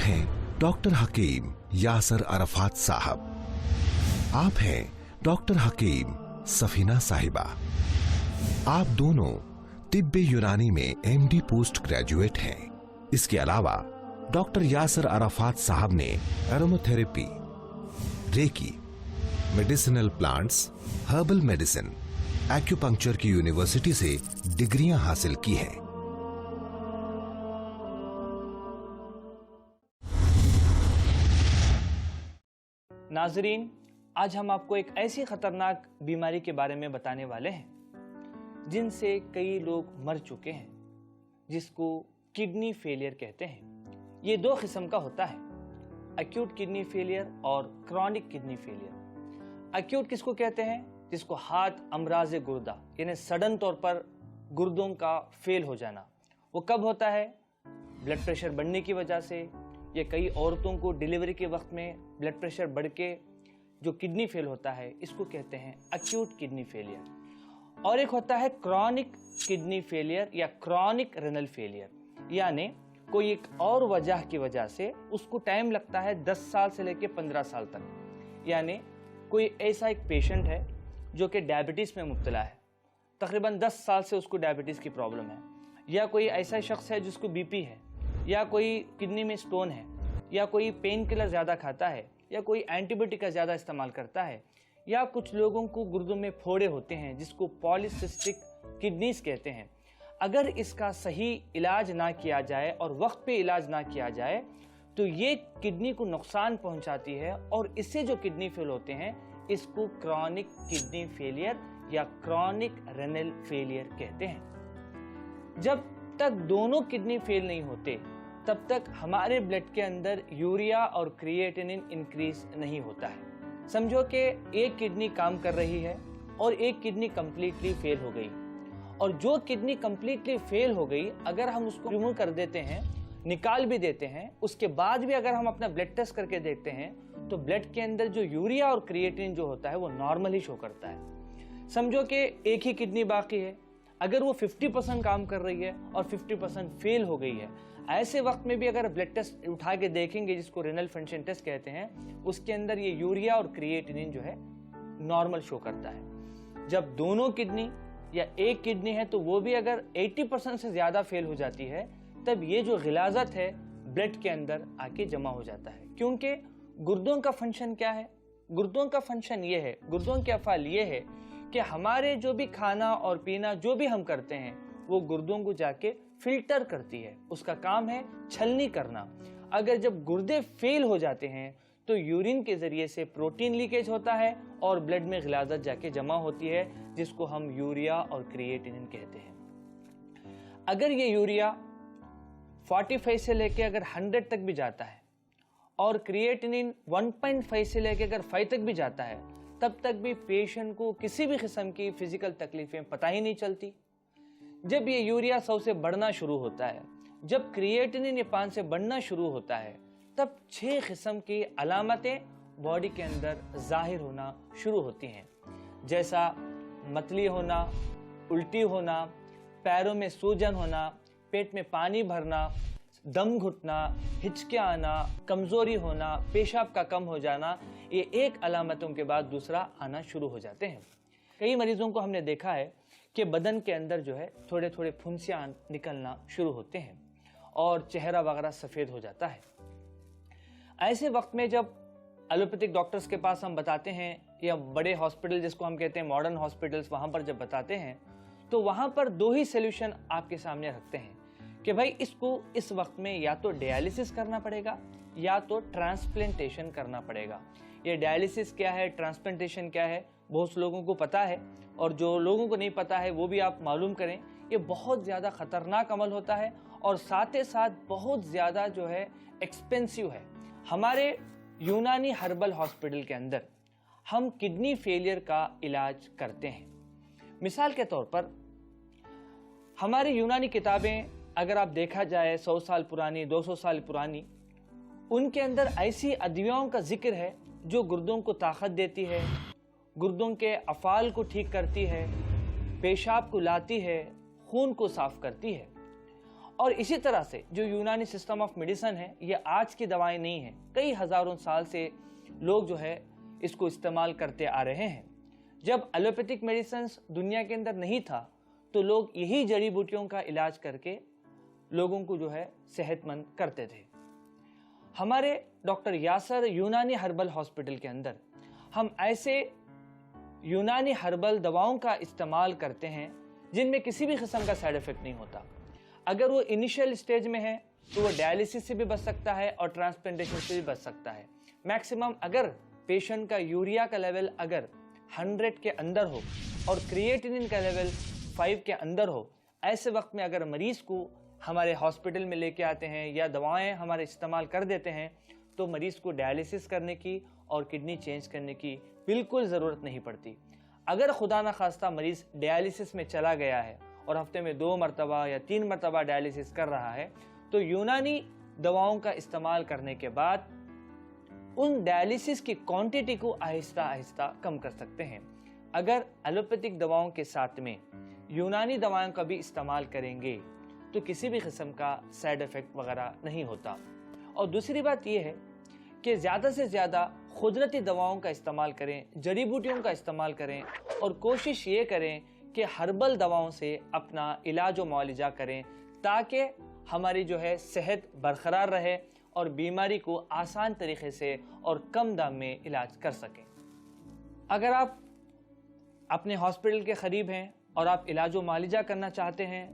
हैं डॉक्टर हकीम यासर अरफात साहब। आप हैं डॉक्टर हकीम सफीना साहिबा। आप दोनों तिब्बे यूनानी में एमडी पोस्ट ग्रेजुएट हैं। इसके अलावा डॉक्टर यासर अरफात साहब ने aromatherapy, reiki, medicinal plants, herbal medicine, acupuncture की यूनिवर्सिटी से डिग्रियां हासिल की हैं। नाजरीन, आज हम आपको एक ऐसी खतरनाक बीमारी के बारे में बताने वाले हैं जिनसे कई लोग मर चुके हैं, जिसको किडनी फेलियर कहते हैं। ये दो किस्म का होता है, एक्यूट किडनी फेलियर और क्रॉनिक किडनी फेलियर। एक्यूट किसको कहते हैं? जिसको हार्ट अमराज गुर्दा यानी सडन तौर पर गुर्दों का फेल हो जाना। वो कब होता है? ब्लड प्रेशर बढ़ने की वजह से, या कई औरतों को डिलीवरी के वक्त में ब्लड प्रेशर बढ़ के जो किडनी फेल होता है, इसको कहते हैं एक्यूट किडनी फेलियर। और एक होता है क्रॉनिक किडनी फेलियर या क्रॉनिक रेनल फेलियर, यानी कोई एक और वजह की वजह से उसको टाइम लगता है 10 साल से लेकर 15 साल तक। यानी कोई ऐसा एक पेशेंट है जो कि डायबिटीज में मुब्तला है, तकरीबन 10 साल से उसको डायबिटीज की प्रॉब्लम है, या कोई ऐसा शख्स है जिसको बीपी है, या कोई किडनी में स्टोन है, या कोई पेन किलर ज़्यादा खाता है, या कोई एंटीबायोटिक का ज़्यादा इस्तेमाल करता है, या कुछ लोगों को गुर्दों में फोड़े होते हैं जिसको पॉलीसिस्टिक किडनीज कहते हैं। अगर इसका सही इलाज ना किया जाए और वक्त पे इलाज ना किया जाए तो ये किडनी को नुकसान पहुंचाती है, और इससे जो किडनी फेल होते हैं इसको क्रॉनिक किडनी फेलियर या क्रॉनिक रेनल फेलियर कहते हैं। जब तक दोनों किडनी फेल नहीं होते तब तक हमारे ब्लड के अंदर यूरिया और क्रिएटिनिन इंक्रीज नहीं होता है। समझो कि एक किडनी काम कर रही है और एक किडनी कंप्लीटली फेल हो गई, और जो किडनी कंप्लीटली फेल हो गई अगर हम उसको रिमूव कर देते हैं, निकाल भी देते हैं, उसके बाद भी अगर हम अपना ब्लड टेस्ट करके देखते हैं तो ब्लड के अंदर जो यूरिया और क्रिएटिनिन जो होता है वो नॉर्मल ही शो करता है। समझो कि एक ही किडनी बाकी है, अगर वो 50% काम कर रही है और 50% फेल हो गई है, ऐसे वक्त में भी अगर ब्लड टेस्ट उठा के देखेंगे जिसको रेनल फंक्शन टेस्ट कहते हैं, उसके अंदर ये यूरिया और क्रिएटिनिन जो है नॉर्मल शो करता है। जब दोनों किडनी या एक किडनी है तो वो भी अगर 80% से ज्यादा फेल हो जाती है, तब ये जो गिलाजत है ब्लड के अंदर आके जमा हो जाता है। क्योंकि गुर्दों का फंक्शन क्या है? गुर्दों का फंक्शन ये है, गुर्दों के अफ़ाल ये है कि हमारे जो भी खाना और पीना जो भी हम करते हैं वो गुर्दों को जाके फिल्टर करती है, उसका काम है छलनी करना। अगर जब गुर्दे फेल हो जाते हैं तो यूरिन के जरिए से प्रोटीन लीकेज होता है और ब्लड में गिलाजत जाके जमा होती है, जिसको हम यूरिया और क्रिएटिनिन कहते हैं। अगर ये यूरिया 45 से लेके अगर 100 तक भी जाता है और क्रिएटिनिन 1.5 से लेके अगर 5 तक भी जाता है, तब तक भी पेशेंट को किसी भी किस्म की फिजिकल तकलीफें पता ही नहीं चलती। जब ये यूरिया 100 से बढ़ना शुरू होता है, जब क्रिएटिनिन 5 से बढ़ना शुरू होता है, तब 6 किस्म की अलामतें बॉडी के अंदर जाहिर होना शुरू होती हैं, जैसा मतली होना, उल्टी होना, पैरों में सूजन होना, पेट में पानी भरना, दम घुटना, हिचकियाँ आना, कमजोरी होना, पेशाब का कम हो जाना, ये एक अलामतों के बाद दूसरा आना शुरू हो जाते हैं। कई मरीजों को हमने देखा है कि बदन के अंदर जो है थोड़े थोड़े फुंसियाँ निकलना शुरू होते हैं और चेहरा वगैरह सफ़ेद हो जाता है। ऐसे वक्त में जब एलोपैथिक डॉक्टर्स के पास हम बताते हैं, या बड़े हॉस्पिटल जिसको हम कहते हैं मॉडर्न हॉस्पिटल्स, वहाँ पर जब बताते हैं तो वहाँ पर 2 ही सोल्यूशन आपके सामने रखते हैं कि भाई इसको इस वक्त में या तो डायलिसिस करना पड़ेगा या तो ट्रांसप्लांटेशन करना पड़ेगा। ये डायलिसिस क्या है, ट्रांसप्लांटेशन क्या है, बहुत से लोगों को पता है, और जो लोगों को नहीं पता है वो भी आप मालूम करें। ये बहुत ज़्यादा ख़तरनाक अमल होता है और साथ ही साथ बहुत ज़्यादा जो है एक्सपेंसिव है। हमारे यूनानी हर्बल हॉस्पिटल के अंदर हम किडनी फेलियर का इलाज करते हैं। मिसाल के तौर पर हमारी यूनानी किताबें अगर आप देखा जाए 100 साल पुरानी, 200 साल पुरानी, उनके अंदर ऐसी अदवियाओं का जिक्र है जो गुर्दों को ताकत देती है, गुर्दों के अफ़ाल को ठीक करती है, पेशाब को लाती है, खून को साफ करती है। और इसी तरह से जो यूनानी सिस्टम ऑफ मेडिसिन है, ये आज की दवाएं नहीं है, कई हजारों साल से लोग जो है इसको इस्तेमाल करते आ रहे हैं। जब एलोपैथिक मेडिसिन दुनिया के अंदर नहीं था तो लोग यही जड़ी बूटियों का इलाज करके लोगों को जो है सेहतमंद करते थे। हमारे डॉक्टर यासर यूनानी हर्बल हॉस्पिटल के अंदर हम ऐसे यूनानी हर्बल दवाओं का इस्तेमाल करते हैं जिनमें किसी भी किस्म का साइड इफेक्ट नहीं होता। अगर वो इनिशियल स्टेज में है तो वो डायलिसिस से भी बच सकता है और ट्रांसप्लांटेशन से भी बच सकता है। मैक्सिमम अगर पेशेंट का यूरिया का लेवल अगर 100 के अंदर हो और क्रिएटिनिन का लेवल 5 के अंदर हो, ऐसे वक्त में अगर मरीज को हमारे हॉस्पिटल में लेके आते हैं या दवाएं हमारे इस्तेमाल कर देते हैं तो मरीज को डायलिसिस करने की और किडनी चेंज करने की बिल्कुल ज़रूरत नहीं पड़ती। अगर खुदा न खास्ता मरीज डायलिसिस में चला गया है और हफ्ते में 2 मरतबा या 3 मरतबा डायलिसिस कर रहा है तो यूनानी दवाओं का इस्तेमाल करने के बाद उन डायलिसिस की क्वांटिटी को आहिस्ता आहिस्ता कम कर सकते हैं। अगर एलोपैथिक दवाओं के साथ में यूनानी दवाओं का भी इस्तेमाल करेंगे तो किसी भी किस्म का साइड इफेक्ट वगैरह नहीं होता। और दूसरी बात यह है कि ज़्यादा से ज़्यादा कुदरती दवाओं का इस्तेमाल करें, जड़ी बूटियों का इस्तेमाल करें और कोशिश ये करें कि हर्बल दवाओं से अपना इलाज और मुआलजा करें ताकि हमारी जो है सेहत बरकरार रहे और बीमारी को आसान तरीके से और कम दाम में इलाज कर सकें। अगर आप अपने हॉस्पिटल के करीब हैं और आप इलाज व मुआलजा करना चाहते हैं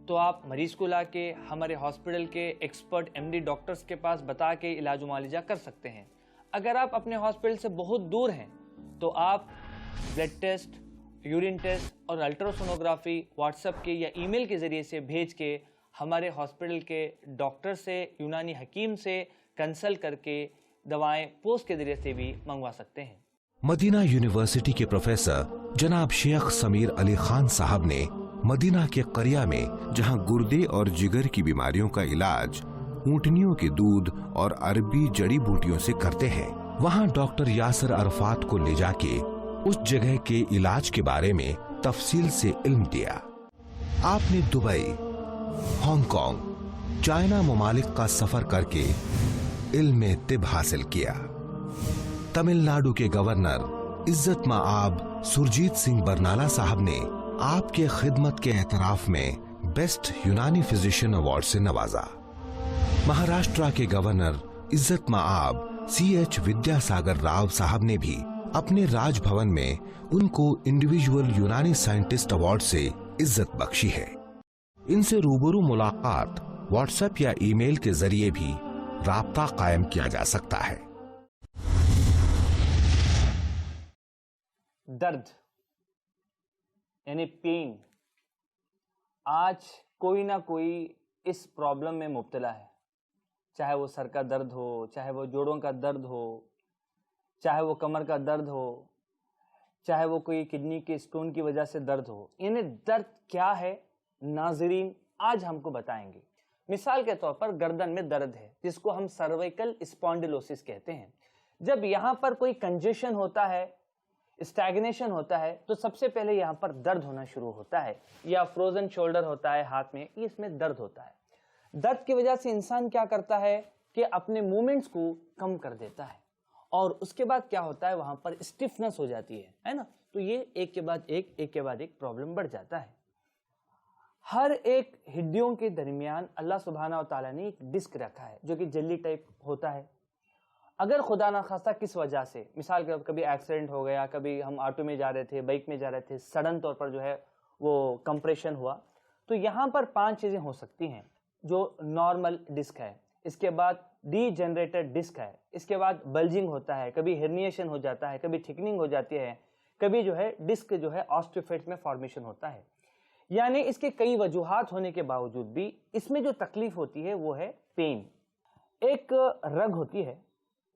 तो आप मरीज को लाके हमारे हॉस्पिटल के एक्सपर्ट एमडी डॉक्टर्स के पास बता के इलाज व मुआलजा कर सकते हैं। अगर आप अपने हॉस्पिटल से बहुत दूर हैं तो आप ब्लड टेस्ट, यूरिन टेस्ट और अल्ट्रासोनोग्राफी व्हाट्सएप के या ईमेल के ज़रिए से भेज के हमारे हॉस्पिटल के डॉक्टर से, यूनानी हकीम से कंसल्ट करके दवाएं पोस्ट के ज़रिए से भी मंगवा सकते हैं। मदीना यूनिवर्सिटी के प्रोफेसर जनाब शेख समीर अली खान साहब ने मदीना के करिया में जहां गुर्दे और जिगर की बीमारियों का इलाज ऊंटनियों के दूध और अरबी जड़ी बूटियों से करते हैं, वहां डॉक्टर यासर अरफात को ले जाके उस जगह के इलाज के बारे में तफसील से इल्म दिया। आपने दुबई, हांगकांग, चाइना ममालिक का सफर करके इल्म तिब हासिल किया। तमिलनाडु के गवर्नर इज्जत माआब सुरजीत सिंह बरनाला साहब ने आपके खिदमत के एतराफ में बेस्ट यूनानी फिजिशियन अवार्ड से नवाजा। महाराष्ट्र के गवर्नर इज्जत माआब CH विद्यासागर राव साहब ने भी अपने राजभवन में उनको इंडिविजुअल यूनानी साइंटिस्ट अवार्ड से इज्जत बख्शी है। इनसे रूबरू मुलाकात व्हाट्सएप या ईमेल के जरिए भी राब्ता कायम किया जा सकता है। दर्द यानी पेन, आज कोई ना कोई इस प्रॉब्लम में मुब्तला है, चाहे वो सर का दर्द हो, चाहे वो जोड़ों का दर्द हो, चाहे वो कमर का दर्द हो, चाहे वो कोई किडनी के स्टोन की वजह से दर्द हो। यानी दर्द क्या है नाजरीन आज हमको बताएंगे। मिसाल के तौर पर गर्दन में दर्द है जिसको हम सर्वाइकल स्पॉन्डिलोसिस कहते हैं। जब यहाँ पर कोई कंजेशन होता है, स्टैग्नेशन होता है तो सबसे पहले यहाँ पर दर्द होना शुरू होता है, या फ्रोजन शोल्डर होता है हाथ में, इसमें दर्द होता है। दर्द की वजह से इंसान क्या करता है कि अपने मूवमेंट्स को कम कर देता है और उसके बाद क्या होता है वहां पर स्टिफनेस हो जाती है ना। तो ये एक के बाद एक प्रॉब्लम बढ़ जाता है। हर एक हड्डियों के दरमियान अल्लाह सुब्हाना व तआला ने एक डिस्क रखा है जो कि जेली टाइप होता है। अगर खुदा ना खास्ता किस वजह से, मिसाल के कभी एक्सीडेंट हो गया, कभी हम ऑटो में जा रहे थे, बाइक में जा रहे थे, सडन तौर पर जो है वो कंप्रेशन हुआ, तो यहाँ पर 5 चीजें हो सकती हैं। जो नॉर्मल डिस्क है, इसके बाद डीजेनरेटेड डिस्क है, इसके बाद बल्जिंग होता है, कभी हेर्निएशन हो जाता है, कभी थिकनिंग हो जाती है, कभी जो है डिस्क जो है ऑस्टियोफाइट्स में फॉर्मेशन होता है। यानी इसके कई वजूहात होने के बावजूद भी इसमें जो तकलीफ होती है वो है पेन। एक रग होती है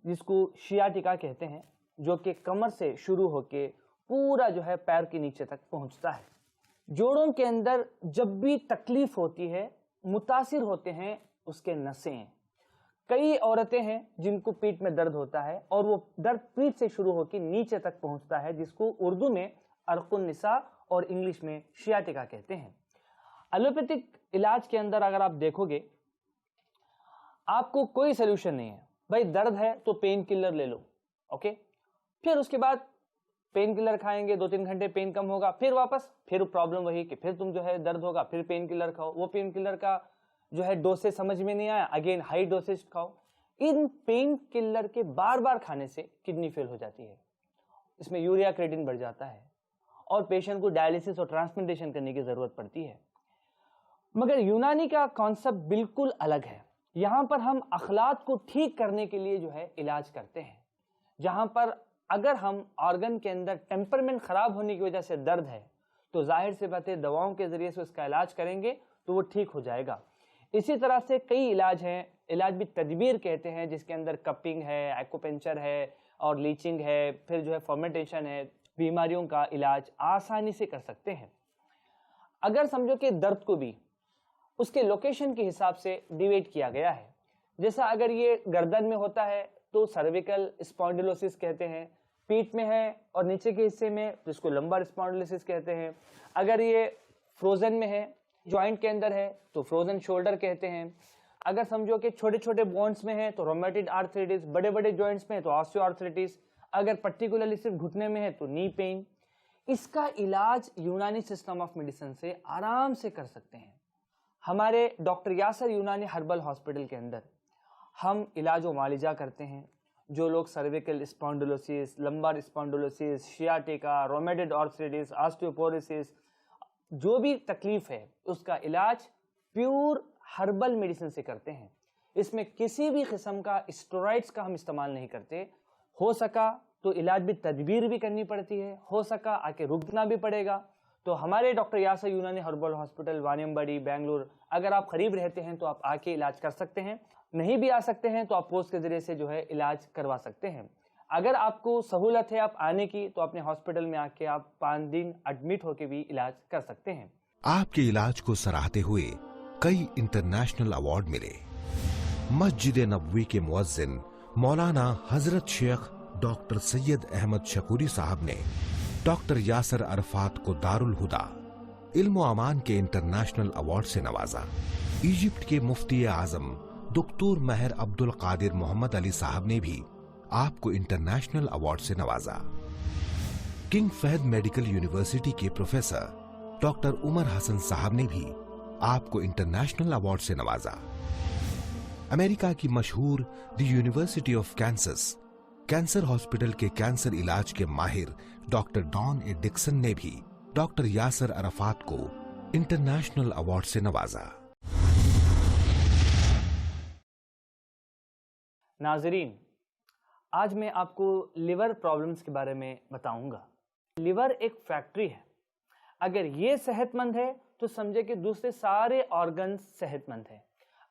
जिसको शियाटिका कहते हैं, जो कि कमर से शुरू होके पूरा जो है पैर के नीचे तक पहुंचता है। जोड़ों के अंदर जब भी तकलीफ होती है मुतासिर होते हैं उसके नसें। कई औरतें हैं जिनको पीठ में दर्द होता है और वो दर्द पीठ से शुरू होकर नीचे तक पहुंचता है, जिसको उर्दू में अर्कुन निसा और इंग्लिश में शियाटिका कहते हैं। एलोपैथिक इलाज के अंदर अगर आप देखोगे, आपको कोई सोल्यूशन नहीं है। भाई दर्द है तो पेन किलर ले लो, ओके, फिर उसके बाद पेन किलर खाएंगे, 2-3 घंटे पेन कम होगा, फिर वापस फिर प्रॉब्लम वही कि फिर तुम जो है दर्द होगा, फिर पेन किलर खाओ, वो पेन किलर का जो है डोसेज समझ में नहीं आया, अगेन हाई डोसेज खाओ। इन पेन किलर के बार बार खाने से किडनी फेल हो जाती है, इसमें यूरिया क्रिएटिन बढ़ जाता है और पेशेंट को डायलिसिस और ट्रांसप्लांटेशन करने की जरूरत पड़ती है। मगर यूनानी का कॉन्सेप्ट बिल्कुल अलग है। यहां पर हम अखलाक को ठीक करने के लिए जो है इलाज करते हैं। जहां पर अगर हम ऑर्गन के अंदर टेम्परमेंट खराब होने की वजह से दर्द है तो जाहिर सी बात है दवाओं के जरिए से उसका इलाज करेंगे तो वो ठीक हो जाएगा। इसी तरह से कई इलाज हैं, इलाज भी तदबीर कहते हैं, जिसके अंदर कपिंग है, एक्यूपेंचर है और लीचिंग है, फिर जो है फर्मेंटेशन है। बीमारियों का इलाज आसानी से कर सकते हैं। अगर समझो कि दर्द को भी उसके लोकेशन के हिसाब से डिवाइड किया गया है। जैसा अगर ये गर्दन में होता है तो सर्विकल स्पॉन्डिलोसिस कहते हैं, पीठ में है और नीचे के हिस्से में जिसको लंबर स्पॉन्डिलोसिस कहते हैं। अगर ये फ्रोजन में है, जॉइंट के अंदर है तो फ्रोजन शोल्डर कहते हैं। अगर समझो कि छोटे छोटे बोन्स में है तो रोमेटिड आर्थराइटिस, बड़े बड़े जॉइंट्स में है तो ऑस्टियोआर्थराइटिस, अगर पर्टिकुलरली सिर्फ घुटने में है तो नी पेन। इसका इलाज यूनानी सिस्टम ऑफ मेडिसिन से आराम से कर सकते हैं। हमारे डॉक्टर यासर यूनानी हर्बल हॉस्पिटल के अंदर हम इलाज व मालिजा करते हैं। जो लोग cervical spondylosis, lumbar spondylosis, sciatica, rheumatoid arthritis, osteoporosis, जो भी तकलीफ है उसका इलाज प्योर हर्बल मेडिसिन से करते हैं। इसमें किसी भी किस्म का स्टेरॉइड्स का हम इस्तेमाल नहीं करते। हो सका तो इलाज भी तदबीर भी करनी पड़ती है, हो सका आके रुकना भी पड़ेगा। तो हमारे डॉक्टर यासर यूनानी हर्बल हॉस्पिटल वानियम्बडी बेंगलुरु, अगर आप करीब रहते हैं तो आप आके इलाज कर सकते हैं। नहीं भी आ सकते हैं तो आप पोस्ट के जरिए से जो है इलाज करवा सकते हैं। अगर आपको सहूलत है आप आने की तो अपने हॉस्पिटल में आके आप 5 दिन एडमिट होके भी इलाज कर सकते हैं। आपके इलाज को सराहते हुए कई इंटरनेशनल अवार्ड मिले। मस्जिद नबवी के मुअज्जिन मौलाना हजरत शेख डॉक्टर सैयद अहमद शकूरी साहब ने डॉक्टर यासर अरफात को दारुल हुदा इल्म अमान के इंटरनेशनल अवार्ड से नवाजा। इजिप्ट के मुफ्ती आजम दुक्तूर महर अब्दुल कादिर मोहम्मद अली साहब ने भी आपको इंटरनेशनल अवार्ड से नवाजा। किंग फहद मेडिकल यूनिवर्सिटी के प्रोफेसर डॉक्टर उमर हसन साहब ने भी आपको इंटरनेशनल अवार्ड से नवाजा। अमेरिका की मशहूर the university of Kansas cancer hospital के कैंसर इलाज के माहिर डॉक्टर डॉन ए डिक्सन ने भी डॉक्टर यासर अरफात को इंटरनेशनल अवार्ड से नवाजा। नाजरीन, आज मैं आपको लिवर प्रॉब्लम्स के बारे में बताऊंगा। लिवर एक फैक्ट्री है। अगर ये सेहतमंद है तो समझे कि दूसरे सारे ऑर्गन्स सेहतमंद हैं।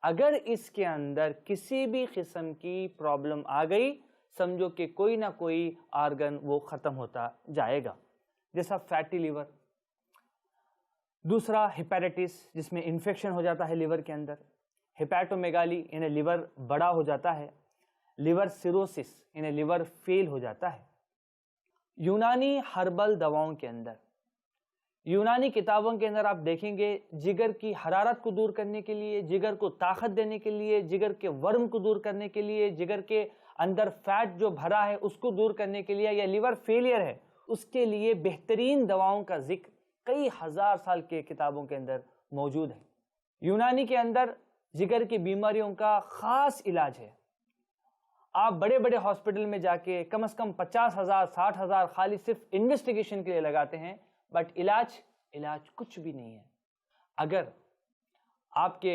अगर इसके अंदर किसी भी किस्म की प्रॉब्लम आ गई, समझो कि कोई ना कोई ऑर्गन वो खत्म होता जाएगा। जैसा फैटी लिवर, दूसरा हेपेटाइटिस जिसमें इन्फेक्शन हो जाता है लिवर के अंदर, हेपेटोमेगाली यानी लिवर बड़ा हो जाता है, लिवर सिरोसिस यानी लिवर फेल हो जाता है। यूनानी हर्बल दवाओं के अंदर, यूनानी किताबों के अंदर आप देखेंगे जिगर की हरारत को दूर करने के लिए, जिगर को ताकत देने के लिए, जिगर के वर्म को दूर करने के लिए, जिगर के अंदर फैट जो भरा है उसको दूर करने के लिए, या लिवर फेलियर है उसके लिए बेहतरीन दवाओं का जिक्र कई हजार साल के किताबों के अंदर मौजूद है। यूनानी के अंदर जिगर की बीमारियों का खास इलाज है। आप बड़े बड़े हॉस्पिटल में जाके कम से कम 50,000 60,000 खाली सिर्फ इन्वेस्टिगेशन के लिए लगाते हैं, बट इलाज कुछ भी नहीं है। अगर आपके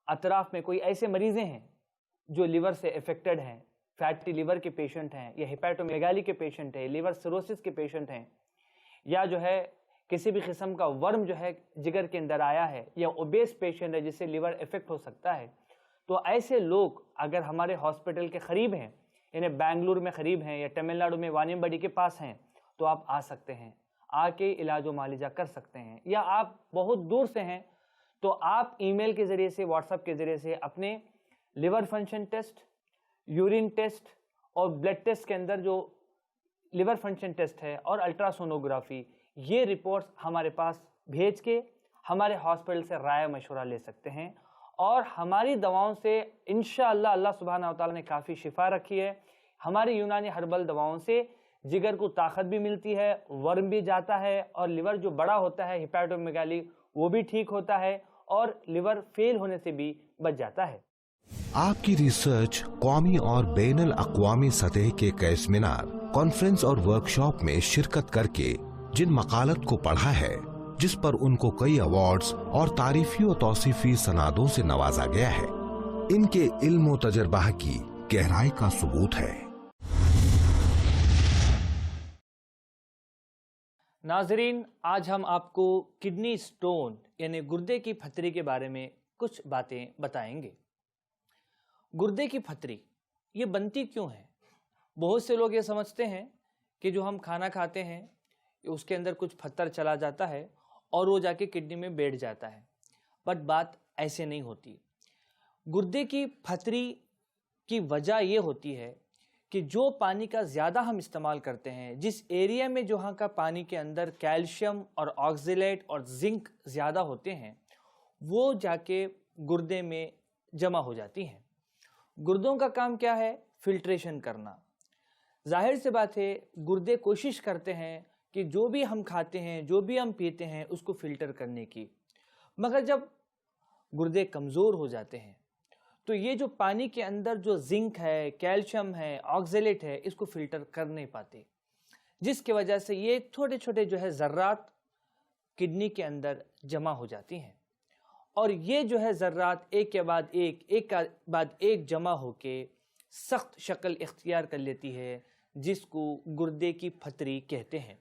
अतराफ में कोई ऐसे मरीजें हैं जो लिवर से अफेक्टेड हैं, फैटी लिवर के पेशेंट हैं, या हेपेटोमेगाली के पेशेंट हैं, लिवर सिरोसिस के पेशेंट हैं, या जो है किसी भी किस्म का वर्म जो है जिगर के अंदर आया है, या ओबेस पेशेंट है जिससे लिवर इफेक्ट हो सकता है, तो ऐसे लोग अगर हमारे हॉस्पिटल के करीब हैं, यानी बेंगलुरु में करीब हैं या तमिलनाडु में वानियम्बडी के पास हैं, तो आप आ सकते हैं, आके इलाज व मालिजा कर सकते हैं। या आप बहुत दूर से हैं तो आप ईमेल के ज़रिए से, व्हाट्सएप के ज़रिए से अपने liver function test, urine test और ब्लड टेस्ट के अंदर जो लिवर फंक्शन टेस्ट है और अल्ट्रासोनोग्राफी, ये रिपोर्ट्स हमारे पास भेज के ہمارے ہاسپٹل سے رائے مشورہ لے سکتے ہیں، اور ہماری دواؤں سے انشاءاللہ اللہ سبحانہ و تعالیٰ نے کافی شفا رکھی ہے۔ ہماری یونانی ہربل دواؤں سے جگر کو طاقت بھی ملتی ہے، ورم بھی جاتا ہے، اور لیور جو بڑا ہوتا ہے ہیپیٹومیگالی وہ بھی ٹھیک ہوتا ہے، اور لیور فیل ہونے سے بھی بچ جاتا ہے۔ آپ کی ریسرچ قومی اور بین الاقوامی سطح کے کئی سیمینار، کانفرنس اور ورکشاپ میں شرکت کر کے جن مقالت کو پڑھا ہے، جس پر ان کو کئی ایوارڈز اور تعریفی و توصیفی سنادوں سے نوازا گیا ہے، ان کے علم و تجربہ کی گہرائی کا ثبوت ہے۔ ناظرین، آج ہم آپ کو کڈنی سٹون یعنی گردے کی پھتری کے بارے میں کچھ باتیں بتائیں گے۔ گردے کی پھتری یہ بنتی کیوں ہے؟ بہت سے لوگ یہ سمجھتے ہیں کہ جو ہم کھانا کھاتے ہیں اس کے اندر کچھ پتھر چلا جاتا ہے اور وہ جا کے کڈنی میں بیٹھ جاتا ہے، بٹ بات ایسے نہیں ہوتی۔ گردے کی پھتری کی وجہ یہ ہوتی ہے کہ جو پانی کا زیادہ ہم استعمال کرتے ہیں، جس ایریا میں جہاں کا پانی کے اندر کیلشیم اور آکزیلیٹ اور زنک زیادہ ہوتے ہیں، وہ جا کے گردے میں جمع ہو جاتی ہیں۔ گردوں کا کام کیا ہے؟ فلٹریشن کرنا۔ ظاہر سی بات ہے، گردے کوشش کرتے ہیں کہ جو بھی ہم کھاتے ہیں، جو بھی ہم پیتے ہیں، اس کو فلٹر کرنے کی، مگر جب گردے کمزور ہو جاتے ہیں تو یہ جو پانی کے اندر جو زنک ہے، کیلشیم ہے، آکزیلیٹ ہے، اس کو فلٹر کر نہیں پاتے، جس کی وجہ سے یہ چھوٹے چھوٹے جو ہے ذرات کڈنی کے اندر جمع ہو جاتی ہیں، اور یہ جو ہے ذرات ایک کے بعد ایک کے بعد ایک جمع ہو کے سخت شکل اختیار کر لیتی ہے، جس کو گردے کی پھتری کہتے ہیں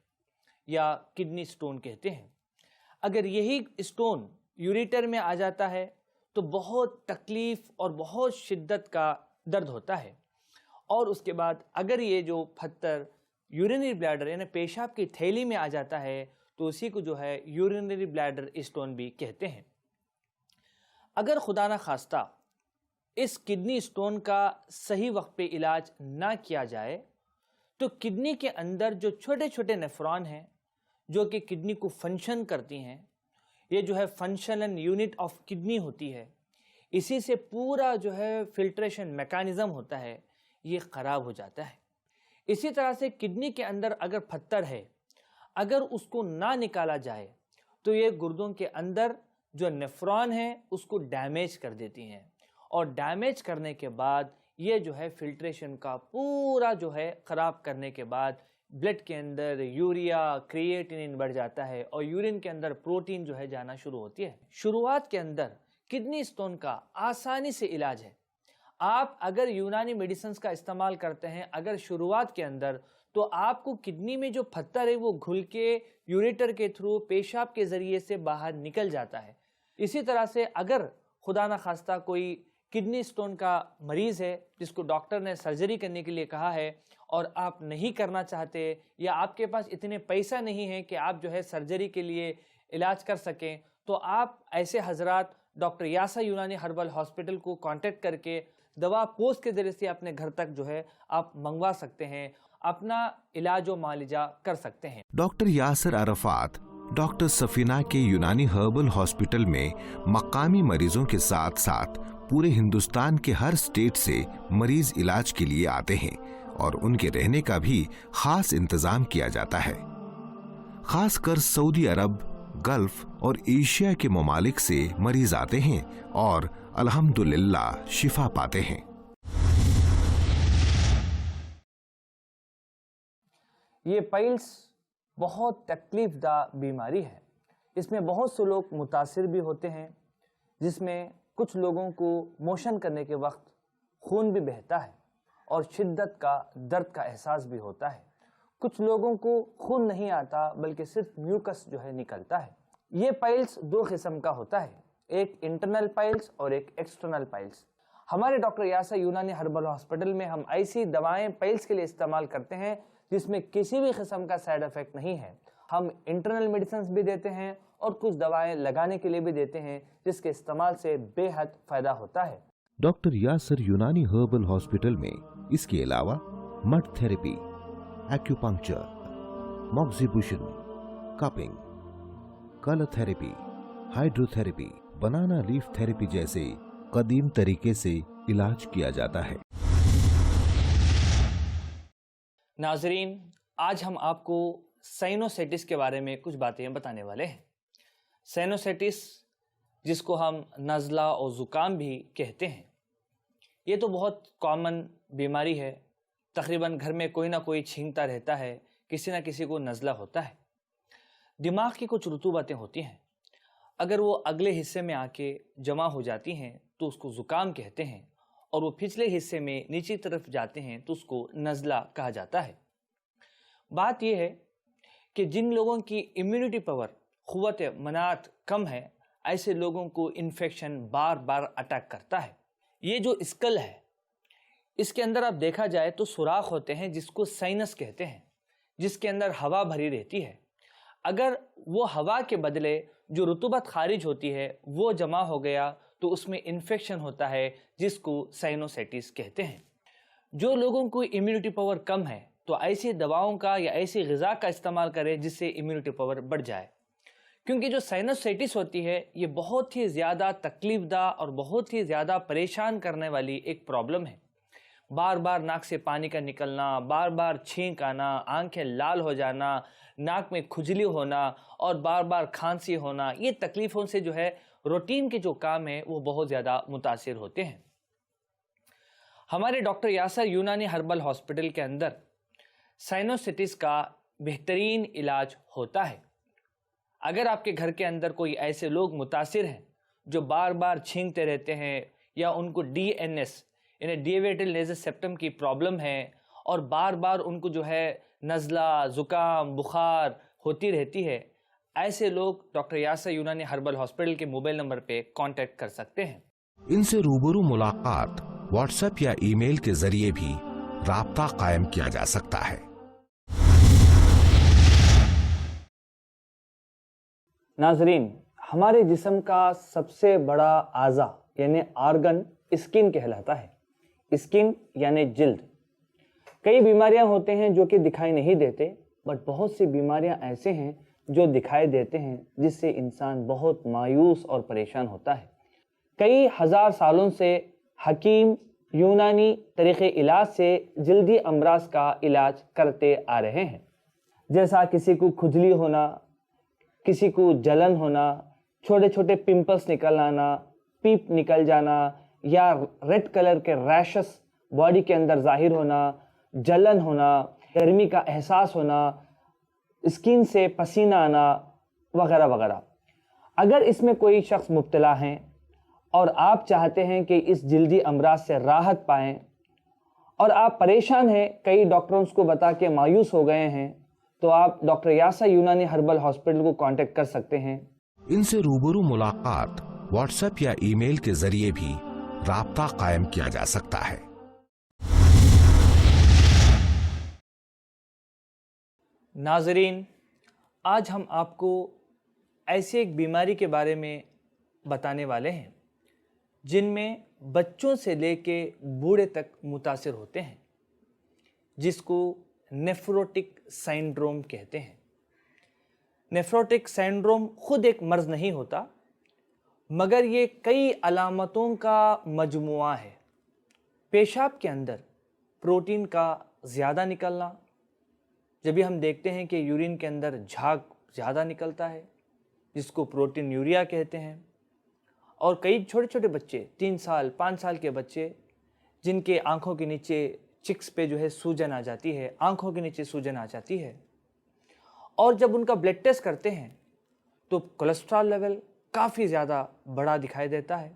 یا کڈنی سٹون کہتے ہیں۔ اگر یہی سٹون یوریٹر میں آ جاتا ہے تو بہت تکلیف اور بہت شدت کا درد ہوتا ہے، اور اس کے بعد اگر یہ جو پتھر یورینری بلیڈر یعنی پیشاب کی تھیلی میں آ جاتا ہے تو اسی کو جو ہے یورینری بلیڈر سٹون بھی کہتے ہیں۔ اگر خدا نہ خواستہ اس کڈنی سٹون کا صحیح وقت پہ علاج نہ کیا جائے تو کڈنی کے اندر جو چھوٹے چھوٹے نیفران ہیں جو کہ کڈنی کو فنکشن کرتی ہیں، یہ جو ہے فنکشنل یونٹ آف کڈنی ہوتی ہے، اسی سے پورا جو ہے فلٹریشن میکانزم ہوتا ہے، یہ خراب ہو جاتا ہے۔ اسی طرح سے کڈنی کے اندر اگر پتھر ہے، اگر اس کو نہ نکالا جائے تو یہ گردوں کے اندر جو نیفران ہیں اس کو ڈیمیج کر دیتی ہیں، اور ڈیمیج کرنے کے بعد یہ جو ہے فلٹریشن کا پورا جو ہے خراب کرنے کے بعد بلڈ کے اندر یوریا کریٹینن بڑھ جاتا ہے، اور یورین کے اندر پروٹین جو ہے جانا شروع ہوتی ہے۔ شروعات کے اندر کڈنی سٹون کا آسانی سے علاج ہے۔ آپ اگر یونانی میڈیسنز کا استعمال کرتے ہیں اگر شروعات کے اندر، تو آپ کو کڈنی میں جو پتھر ہے وہ گھل کے یوریٹر کے تھرو پیشاب کے ذریعے سے باہر نکل جاتا ہے۔ اسی طرح سے اگر خدا نہ خواستہ کوئی کڈنی سٹون کا مریض ہے جس کو ڈاکٹر نے سرجری کرنے کے لیے کہا ہے اور آپ نہیں کرنا چاہتے، یا آپ کے پاس اتنے پیسہ نہیں ہے کہ آپ جو ہے سرجری کے لیے علاج کر سکیں، تو آپ ایسے حضرات ڈاکٹر یاسر یونانی ہربل ہاسپٹل کو کانٹیکٹ کر کے دوا پوسٹ کے ذریعے سے اپنے گھر تک جو ہے آپ منگوا سکتے ہیں، اپنا علاج و معالجہ کر سکتے ہیں۔ ڈاکٹر یاسر عرفات ڈاکٹر سفینہ کے یونانی ہربل ہاسپٹل میں مقامی مریضوں کے ساتھ ساتھ پورے ہندوستان کے ہر اسٹیٹ سے مریض علاج کے لیے آتے ہیں، اور ان کے رہنے کا بھی خاص انتظام کیا جاتا ہے۔ خاص کر سعودی عرب، گلف اور ایشیا کے ممالک سے مریض آتے ہیں اور الحمدللہ شفا پاتے ہیں۔ یہ پائلس بہت تکلیف دہ بیماری ہے، اس میں بہت سے لوگ متاثر بھی ہوتے ہیں، جس میں کچھ لوگوں کو موشن کرنے کے وقت خون بھی بہتا ہے اور شدت کا درد کا احساس بھی ہوتا ہے۔ کچھ لوگوں کو خون نہیں آتا بلکہ صرف میوکس جو ہے نکلتا ہے۔ یہ پائلس دو قسم کا ہوتا ہے، ایک انٹرنل پائلس اور ایک ایکسٹرنل پائلس۔ ہمارے ڈاکٹر یاسر یونانی ہربل ہاسپٹل میں ہم ایسی دوائیں پائلس کے لیے استعمال کرتے ہیں جس میں کسی بھی قسم کا سائیڈ افیکٹ نہیں ہے۔ ہم انٹرنل میڈیسنز بھی دیتے ہیں اور کچھ دوائیں لگانے کے لیے بھی دیتے ہیں جس کے استعمال سے بے حد فائدہ ہوتا ہے۔ ڈاکٹر یاسر یونانی ہربل ہاسپٹل میں اس کے علاوہ mud therapy, acupuncture, moxibustion, cupping, colour therapy, hydrotherapy, banana leaf therapy जैसे कदीम तरीके से इलाज किया जाता है। नाजरीन, आज हम आपको साइनोसाइटिस के बारे में कुछ बातें बताने वाले हैं। साइनोसाइटिस, जिसको हम नज़ला और ज़ुकाम भी कहते हैं, ये तो बहुत कॉमन बीमारी है। तकरीबन घर में कोई ना कोई छींकता रहता है, किसी ना किसी को नज़ला होता है। दिमाग की कुछ रुतूबतें होती हैं, अगर वो अगले हिस्से में आके जमा हो जाती हैं तो उसको ज़ुकाम कहते हैं, और वो पिछले हिस्से में नीचे तरफ जाते हैं तो उसको नज़ला कहा जाता है। बात यह है कि जिन लोगों की इम्यूनिटी पावर, क़ुव्वत मनात कम है, ऐसे लोगों को इन्फेक्शन बार बार अटैक करता है। ये जो स्कल है, इसके अंदर आप देखा जाए तो सुराख होते हैं जिसको साइनस कहते हैं, जिसके अंदर हवा भरी रहती है। अगर वो हवा के बदले जो रुतूबत खारिज होती है वो जमा हो गया तो उसमें इन्फेक्शन होता है, जिसको साइनोसाइटिस कहते हैं। जो लोगों को इम्यूनिटी पावर कम है तो ऐसी दवाओं का या ऐसी ग़िज़ा का इस्तेमाल करें जिससे इम्यूनिटी पावर बढ़ जाए, क्योंकि जो साइनोसाइटिस होती है ये बहुत ही ज़्यादा तकलीफ़दा और बहुत ही ज़्यादा परेशान करने वाली एक प्रॉब्लम है। बार बार नाक से पानी का निकलना, बार बार छींक आना, आंखें लाल हो जाना, नाक में खुजली होना और बार बार खांसी होना, ये तकलीफ़ों से जो है रूटीन के जो काम है वो बहुत ज़्यादा मुतासिर होते हैं। हमारे डॉक्टर यासर यूनानी हर्बल हॉस्पिटल के अंदर साइनोसाइटिस का बेहतरीन इलाज होता है। अगर आपके घर के अंदर कोई ऐसे लोग मुतासिर हैं जो बार बार छींकते रहते हैं, या उनको DNS यानी डिएवेटल नेज़ल सेप्टम की प्रॉब्लम है, और बार बार उनको जो है नज़ला, ज़ुकाम, बुखार होती रहती है, ऐसे लोग डॉक्टर यासर यूनानी हर्बल हॉस्पिटल के मोबाइल नंबर पे कांटेक्ट कर सकते हैं। इनसे रूबरू मुलाकात व्हाट्सएप या ईमेल के जरिए भी राब्ता कायम किया जा सकता है। नाजरीन, हमारे जिस्म का सबसे बड़ा आज़ा यानी आर्गन स्किन कहलाता है। स्किन यानी जिल्द। कई बीमारियां होते हैं जो कि दिखाई नहीं देते, बट बहुत सी बीमारियां ऐसे हैं जो दिखाई देते हैं, जिससे इंसान बहुत मायूस और परेशान होता है। कई हज़ार सालों से हकीम यूनानी तरीक़े इलाज से जल्दी अमराज का इलाज करते आ रहे हैं, जैसा किसी को खुजली होना, किसी को जलन होना, छोटे छोटे पिंपल्स निकल आना, पीप निकल जाना, या रेड कलर के रैशेस बॉडी के अंदर जाहिर होना, जलन होना, गर्मी का एहसास होना, स्किन से पसीना आना वगैरह वगैरह। अगर इसमें कोई शख्स मुब्तला हैं और आप चाहते हैं कि इस जल्दी अमराज से राहत पाएं, और आप परेशान हैं, कई डॉक्टरों को बता के मायूस हो गए हैं, तो आप डॉक्टर यासर यूनानी हर्बल हॉस्पिटल को कांटेक्ट कर सकते हैं। इनसे रूबरू मुलाकात व्हाट्सएप या ईमेल के जरिए भी राब्ता कायम किया जा सकता है। नाजरीन, आज हम आपको ऐसी एक बीमारी के बारे में बताने वाले हैं जिनमें बच्चों से लेके बूढ़े तक मुतासिर होते हैं, जिसको नेफ्रोटिक सिंड्रोम कहते हैं। नेफ्रोटिक सिंड्रोम खुद एक मर्ज़ नहीं होता, मगर ये कई अलामतों का मजमुआ है। पेशाब के अंदर प्रोटीन का ज़्यादा निकलना, जब भी हम देखते हैं कि यूरिन के अंदर झाग ज़्यादा निकलता है, जिसको प्रोटीन यूरिया कहते हैं। और कई छोटे छोटे बच्चे, 3 साल 5 साल के बच्चे, जिनके आँखों के नीचे चिक्स पे जो है सूजन आ जाती है, आँखों के नीचे सूजन आ जाती है, और जब उनका ब्लड टेस्ट करते हैं तो कोलेस्ट्रॉल लेवल काफ़ी ज़्यादा बड़ा दिखाई देता है।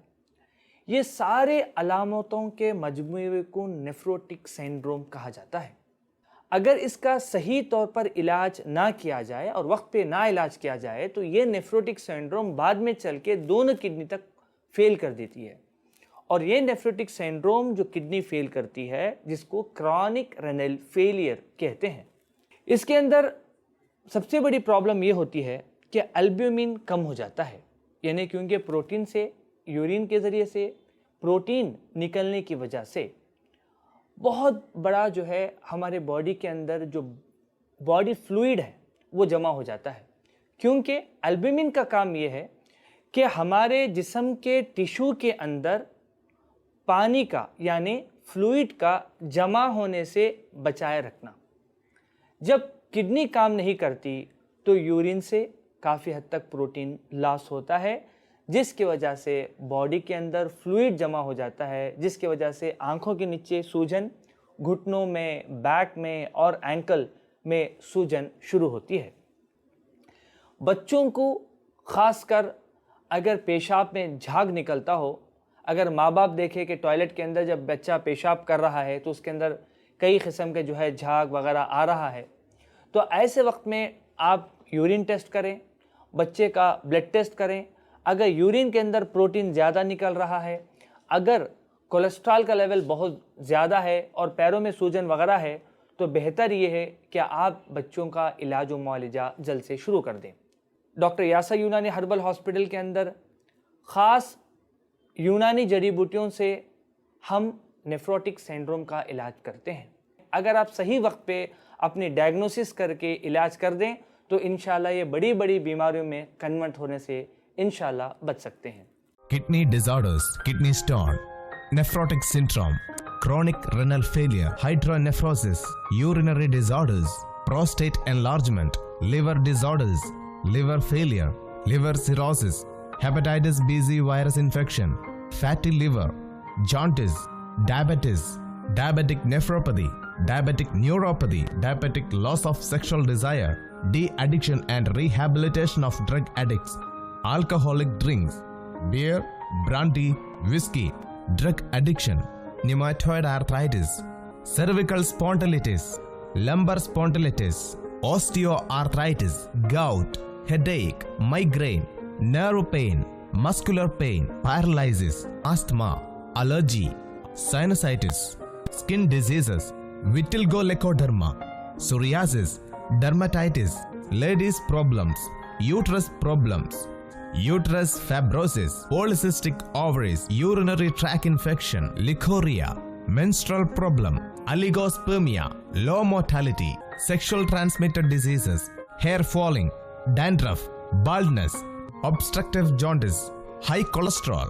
ये सारे अलामतों के मजमूए को नेफ्रोटिक सिंड्रोम कहा जाता है। अगर इसका सही तौर पर इलाज ना किया जाए और वक्त पे ना इलाज किया जाए तो ये नेफ्रोटिक सिंड्रोम बाद में चल के दोनों किडनी तक फेल कर देती है। और ये नेफ्रोटिक सिंड्रोम जो किडनी फेल करती है, जिसको क्रॉनिक रेनल फेलियर कहते हैं, इसके अंदर सबसे बड़ी प्रॉब्लम ये होती है कि एल्ब्यूमिन कम हो जाता है, यानी क्योंकि प्रोटीन से, यूरिन के ज़रिए से प्रोटीन निकलने की वजह से बहुत बड़ा जो है हमारे बॉडी के अंदर जो बॉडी फ्लूइड है वो जमा हो जाता है। क्योंकि एल्ब्यूमिन का काम ये है کہ ہمارے جسم کے ٹیشو کے اندر پانی کا یعنی فلوئڈ کا جمع ہونے سے بچائے رکھنا. جب کڈنی کام نہیں کرتی تو یورین سے کافی حد تک پروٹین لاس ہوتا ہے، جس کی وجہ سے باڈی کے اندر فلوئڈ جمع ہو جاتا ہے، جس کی وجہ سے آنکھوں کے نیچے سوجن، گھٹنوں میں، بیک میں اور اینکل میں سوجن شروع ہوتی ہے. بچوں کو خاص کر اگر پیشاب میں جھاگ نکلتا ہو، اگر ماں باپ دیکھے کہ ٹوائلٹ کے اندر جب بچہ پیشاب کر رہا ہے تو اس کے اندر کئی قسم کے جھاگ وغیرہ آ رہا ہے، تو ایسے وقت میں آپ یورین ٹیسٹ کریں، بچے کا بلڈ ٹیسٹ کریں. اگر یورین کے اندر پروٹین زیادہ نکل رہا ہے، اگر کولیسٹرول کا لیول بہت زیادہ ہے اور پیروں میں سوجن وغیرہ ہے، تو بہتر یہ ہے کہ آپ بچوں کا علاج و معالجہ جلد سے شروع کر دیں. ڈاکٹر یاسر یونانی ہربل ہاسپٹل کے اندر خاص یونانی جڑی بوٹیوں سے ہم نیفروٹک سینڈروم کا علاج کرتے ہیں. اگر آپ صحیح وقت پہ اپنی ڈائگنوسس کر کے علاج کر دیں تو انشاءاللہ یہ بڑی بڑی بیماریوں میں کنورٹ ہونے سے انشاءاللہ بچ سکتے ہیں. Kidney disorders, kidney stone, nephrotic syndrome, chronic renal failure, hydronephrosis, urinary disorders, prostate enlargement, liver disorders, liver failure, liver cirrhosis, hepatitis B/C virus infection, fatty liver, jaundice, diabetes, diabetic nephropathy, diabetic neuropathy, diabetic loss of sexual desire, de-addiction and rehabilitation of drug addicts, alcoholic drinks, beer, brandy, whiskey, drug addiction, rheumatoid arthritis, cervical spondylitis, lumbar spondylitis, osteoarthritis, gout, headache, migraine, nerve pain, muscular pain, paralysis, asthma, allergy, sinusitis, skin diseases, vitiligo lecoderma, psoriasis, dermatitis, ladies problems, uterus problems, uterus fibrosis, polycystic ovaries, urinary tract infection, licoria, menstrual problem, oligospermia, low mortality, sexual transmitted diseases, hair falling, dandruff, baldness, obstructive jaundice, high cholesterol,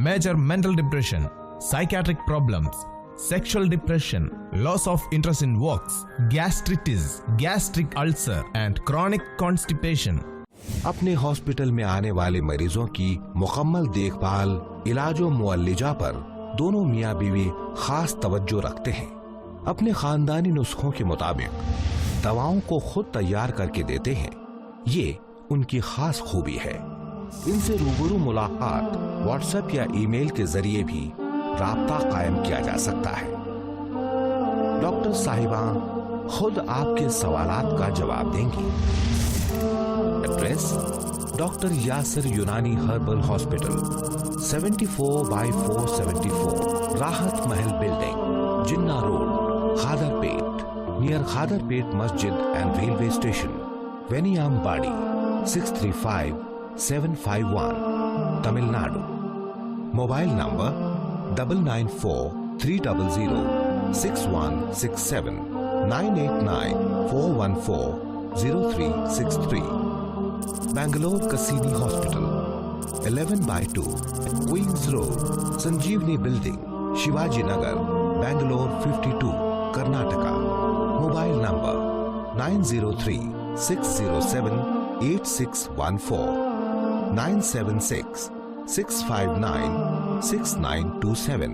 major mental depression, psychiatric problems, sexual depression, loss of interest in works, gastritis, gastric ulcer and chronic constipation. अपने hospital में आने वाले मरीजों की मुकम्मल देखभाल, इलाज और मुअल्लिजा पर दोनों मियाँ बीवी खास तवज्जो रखते हैं. अपने खानदानी नुस्खों के मुताबिक दवाओं को खुद तैयार करके देते हैं. ये उनकी खास खूबी है. इनसे रूबरू मुलाकात व्हाट्सएप या ईमेल के जरिए भी राब्ता कायम किया जा सकता है. डॉक्टर साहिबा खुद आपके सवालात का जवाब देंगी. एड्रेस डॉक्टर यासिर यूनानी herbal hospital 74/474 Rahat Mahal building, Jinnah road, Khaderpet, near Khaderpet मस्जिद and railway station, Vaniyambadi 635751, Tamil Nadu. Mobile number 9943006167 98941400363. Bangalore Cassini Hospital 11/2 Queens Road, Sanjeevani Building, Shivaji Nagar, Bangalore 52, Karnataka. Mobile number 903-607-8614 976-659-6927.